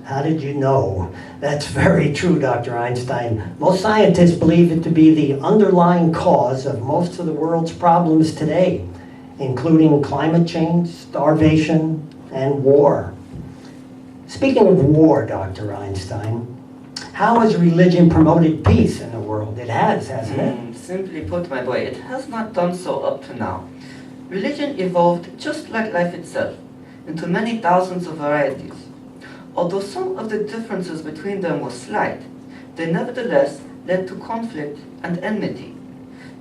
How did you know? That's very true, Dr. Einstein. Most scientists believe it to be the underlying cause of most of the world's problems today, including climate change, starvation, and war. Speaking of war, Dr. Einstein, how has religion promoted peace in the world? It has, hasn't it? Simply put, my boy, it has not done so up to now. Religion evolved just like life itself, into many thousands of varieties. Although some of the differences between them were slight, they nevertheless led to conflict and enmity.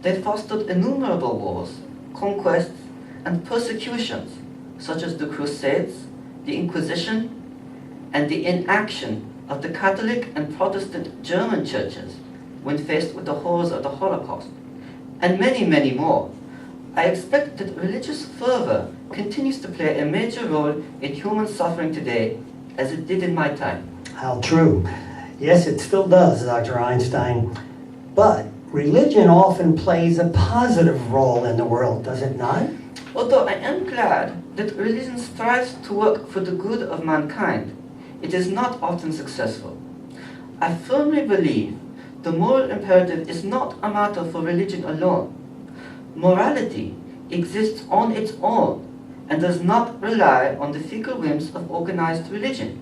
They fostered innumerable wars, conquests, and persecutions, such as the Crusades, the Inquisition, and the inaction of the Catholic and Protestant German churches when faced with the horrors of the Holocaust, and many, many more. I expect that religious fervor continues to play a major role in human suffering today, as it did in my time. How true. Yes, it still does, Dr. Einstein. But religion often plays a positive role in the world, does it not? Although I am glad that religion strives to work for the good of mankind, it is not often successful. I firmly believe the moral imperative is not a matter for religion alone. Morality exists on its own and does not rely on the fickle whims of organized religion.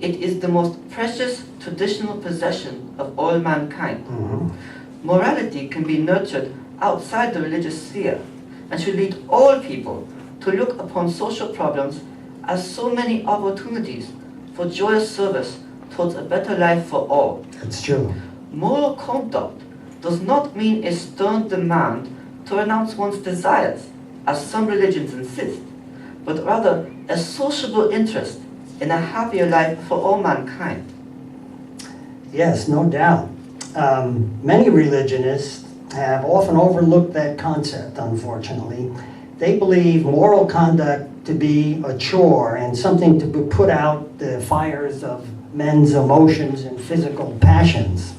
It is the most precious traditional possession of all mankind. Morality can be nurtured outside the religious sphere and should lead all people to look upon social problems as so many opportunities for joyous service towards a better life for all. That's true. Moral conduct does not mean a stern demand to renounce one's desires, as some religions insist, but rather a sociable interest in a happier life for all mankind. Yes, no doubt. Many religionists have often overlooked that concept, unfortunately. They believe moral conduct to be a chore and something to put out the fires of men's emotions and physical passions.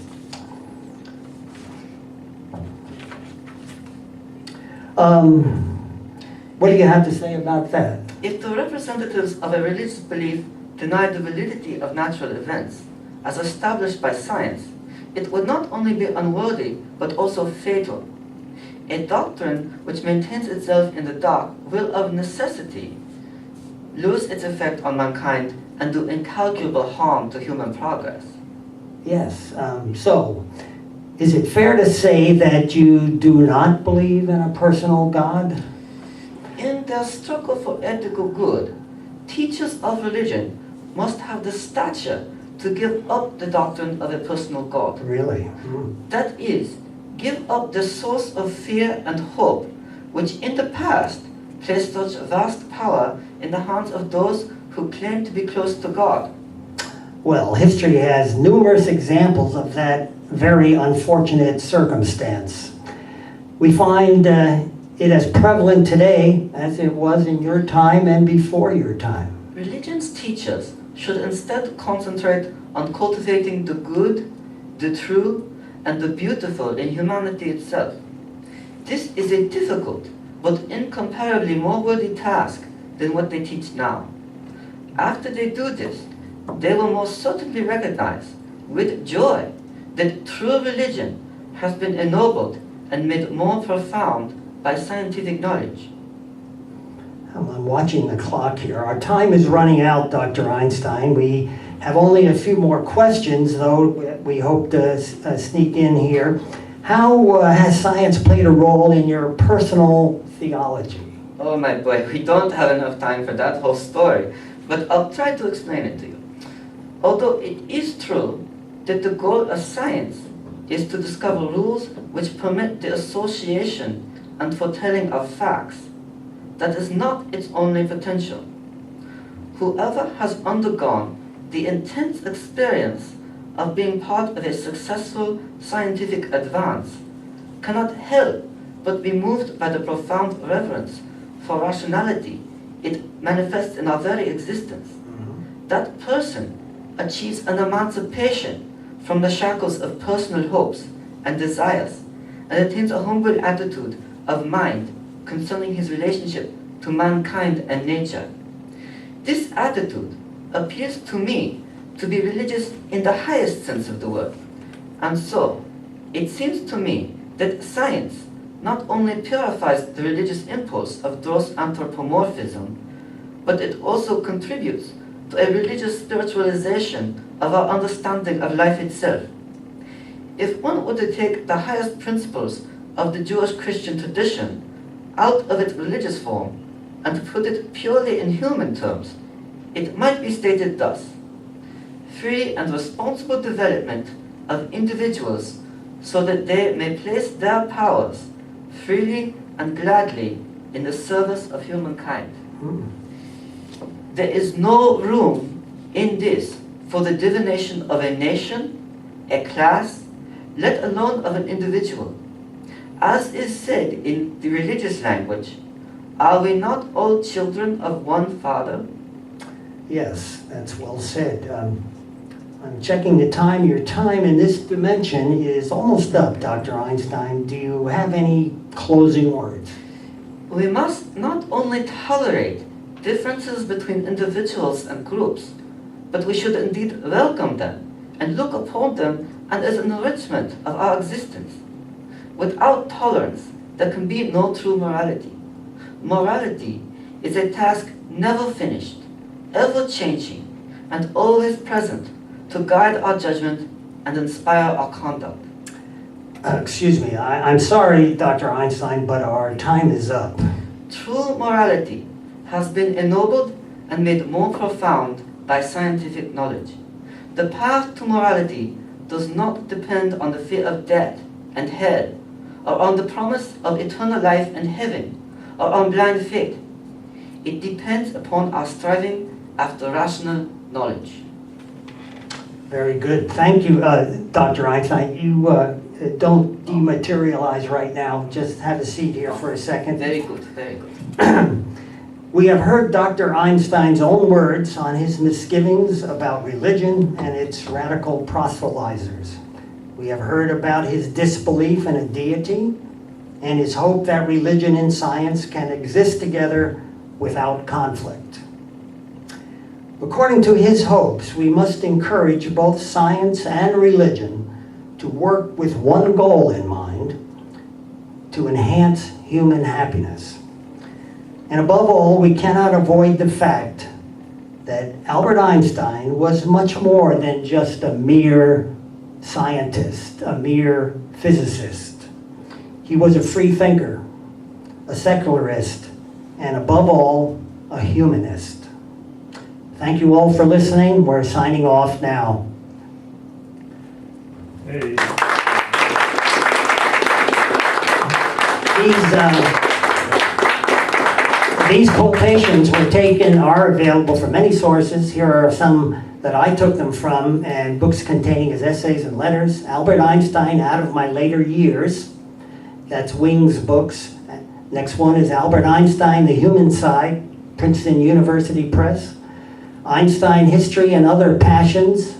What do you have to say about that? If the representatives of a religious belief deny the validity of natural events, as established by science, it would not only be unworthy, but also fatal. A doctrine which maintains itself in the dark will of necessity lose its effect on mankind and do incalculable harm to human progress. Yes, so is it fair to say that you do not believe in a personal God? In their struggle for ethical good, teachers of religion must have the stature to give up the doctrine of a personal God. Really? That is, give up the source of fear and hope, which in the past placed such vast power in the hands of those who claim to be close to God. Well, history has numerous examples of that very unfortunate circumstance. We find it as prevalent today as it was in your time and before your time. Religion's teachers should instead concentrate on cultivating the good, the true, and the beautiful in humanity itself. This is a difficult but incomparably more worthy task than what they teach now. After they do this, they will most certainly recognize with joy that true religion has been ennobled and made more profound by scientific knowledge. I'm watching the clock here. Our time is running out, Dr. Einstein. We have only a few more questions, though we hope to sneak in here. How has science played a role in your personal theology? Oh my boy, we don't have enough time for that whole story, but I'll try to explain it to you. Although it is true that the goal of science is to discover rules which permit the association and foretelling of facts, that is not its only potential. Whoever has undergone the intense experience of being part of a successful scientific advance cannot help but be moved by the profound reverence for rationality it manifests in our very existence. That person achieves an emancipation from the shackles of personal hopes and desires and attains a humble attitude of mind concerning his relationship to mankind and nature. This attitude appears to me to be religious in the highest sense of the word. And so, it seems to me that science not only purifies the religious impulse of gross anthropomorphism, but it also contributes to a religious spiritualization of our understanding of life itself. If one were to take the highest principles of the Jewish-Christian tradition out of its religious form and to put it purely in human terms, it might be stated thus: free and responsible development of individuals so that they may place their powers freely and gladly in the service of humankind. There is no room in this for the divination of a nation, a class, let alone of an individual. As is said in the religious language, are we not all children of one Father? Yes, that's well said. I'm checking the time. Your time in this dimension is almost up, Dr. Einstein. Do you have any closing words? We must not only tolerate differences between individuals and groups, but we should indeed welcome them and look upon them as an enrichment of our existence. Without tolerance, there can be no true morality. Morality is a task never finished, ever changing, and always present to guide our judgment and inspire our conduct. Excuse me, I'm sorry, Dr. Einstein, but our time is up. True morality has been ennobled and made more profound by scientific knowledge. The path to morality does not depend on the fear of death and hell, or on the promise of eternal life and heaven, or on blind faith. It depends upon our striving after rational knowledge. Very good. Thank you, Dr. Einstein. You don't dematerialize right now. Just have a seat here for a second. Very good, very good. We have heard Dr. Einstein's own words on his misgivings about religion and its radical proselytizers. We have heard about his disbelief in a deity and his hope that religion and science can exist together without conflict. According to his hopes, we must encourage both science and religion to work with one goal in mind: to enhance human happiness. And above all, we cannot avoid the fact that Albert Einstein was much more than just a mere scientist, a mere physicist. He was a free thinker, a secularist, and above all, a humanist. Thank you all for listening. We're signing off now. Hey. These quotations are available from many sources. Here are some that I took them from, and books containing his essays and letters. Albert Einstein, Out of My Later Years. That's Wing's books. Next one is Albert Einstein, The Human Side, Princeton University Press. Einstein, History and Other Passions,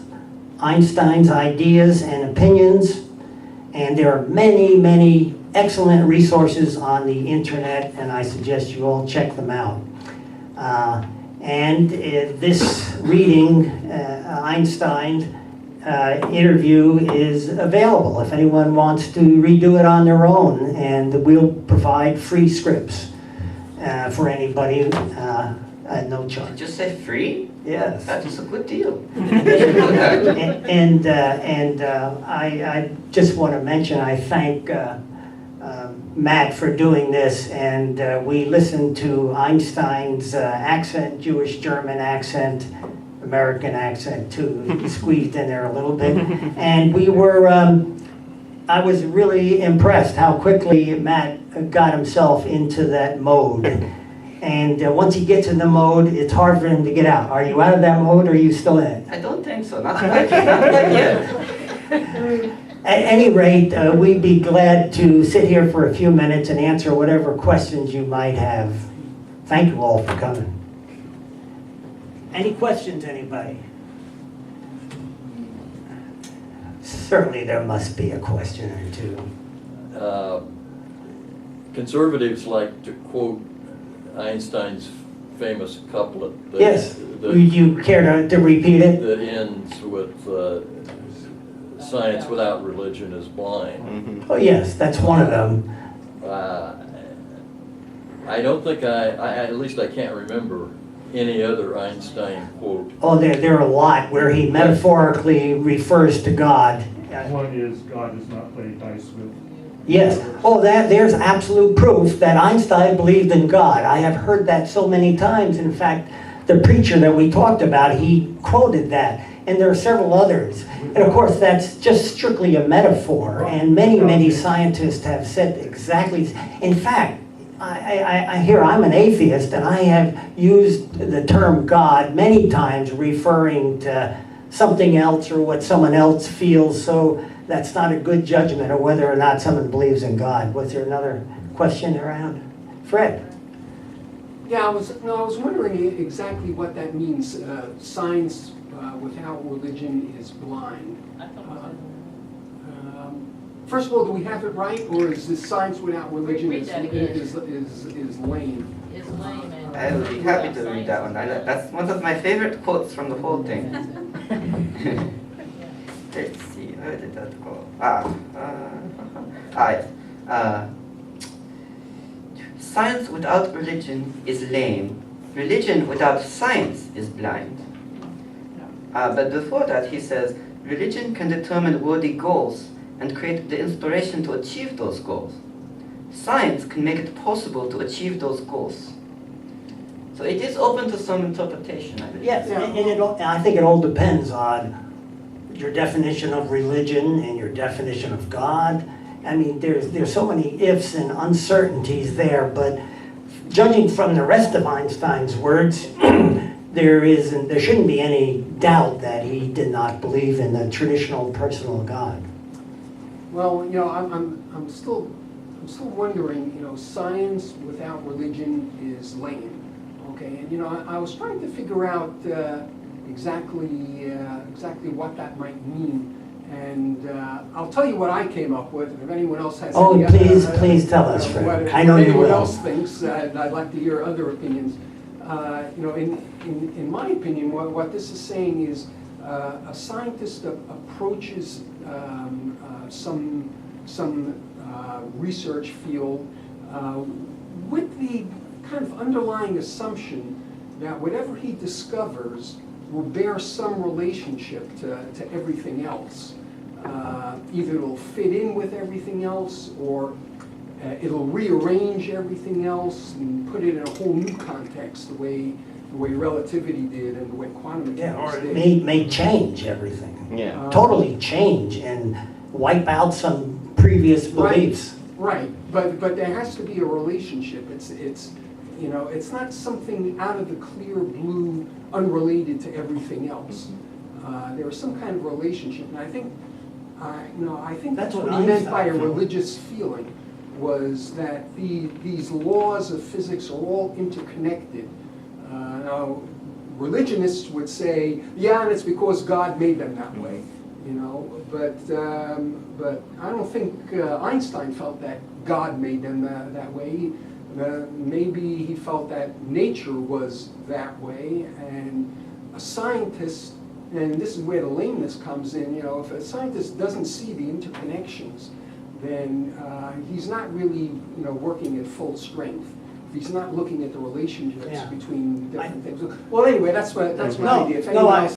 Einstein's Ideas and Opinions. And there are many, many excellent resources on the internet, and I suggest you all check them out. This reading, Einstein interview, is available if anyone wants to redo it on their own, and we'll provide free scripts for anybody at no charge. Did you say free? Yes. That is a good deal. I just want to mention, I thank Matt for doing this, and we listened to Einstein's accent, Jewish German accent, American accent too, squeezed in there a little bit, and we were, I was really impressed how quickly Matt got himself into that mode. And once he gets in the mode, it's hard for him to get out. Are you out of that mode, or are you still in it? I don't think so, not quite yet. At any rate, we'd be glad to sit here for a few minutes and answer whatever questions you might have. Thank you all for coming. Any questions, anybody? Certainly there must be a question or two. Conservatives like to quote Einstein's famous couplet that, Yes. that, You care to repeat it? that ends with science without religion is blind. Oh, yes, that's one of them. I don't think at least I can't remember any other Einstein quote. Oh, there are a lot where he metaphorically refers to God. One is God does not play dice with. Yes. Oh, there's absolute proof that Einstein believed in God. I have heard that so many times. In fact, the preacher that we talked about, he quoted that. And there are several others. And of course, that's just strictly a metaphor. And many scientists have said exactly. In fact, I hear I'm an atheist, and I have used the term God many times referring to something else or what someone else feels. So that's not a good judgment of whether or not someone believes in God. Was there another question around? Fred? Yeah, I was wondering exactly what that means. Science without religion is blind. First of all, do we have it right, or is this science without religion is lame? Is lame. And I will be happy to read that one. That's one of my favorite quotes from the whole thing. Let's see, where did that go? Yes. Science without religion is lame. Religion without science is blind. But before that, he says, religion can determine worthy goals and create the inspiration to achieve those goals. Science can make it possible to achieve those goals. So it is open to some interpretation, I believe. Yes, and I think it all depends on your definition of religion and your definition of God. I mean, there's so many ifs and uncertainties there, but judging from the rest of Einstein's words, there shouldn't be any doubt that he did not believe in the traditional personal God. Well, I'm still wondering. Science without religion is lame. Okay, and I was trying to figure out exactly what that might mean. And I'll tell you what I came up with. If anyone else has any please tell us, Fred. I know what you anyone will. else thinks, and I'd like to hear other opinions. In my opinion, what this is saying is a scientist approaches some research field with the kind of underlying assumption that whatever he discovers will bear some relationship to everything else. Either it'll fit in with everything else, or it'll rearrange everything else and put it in a whole new context, the way relativity did and the way quantum mechanics Or it did. may change everything. Yeah. Totally change and wipe out some previous beliefs. Right, but there has to be a relationship. It's not something out of the clear blue, unrelated to everything else. There is some kind of relationship, and I think that's what he meant by a religious feeling, was that these laws of physics are all interconnected. Now, religionists would say, yeah, and it's because God made them that way, But I don't think Einstein felt that God made them that way. Maybe he felt that nature was that way, and a scientist, and this is where the lameness comes in, if a scientist doesn't see the interconnections, then he's not really, working at full strength. If he's not looking at the relationships between different things. Well, anyway, that's my idea. If anyone else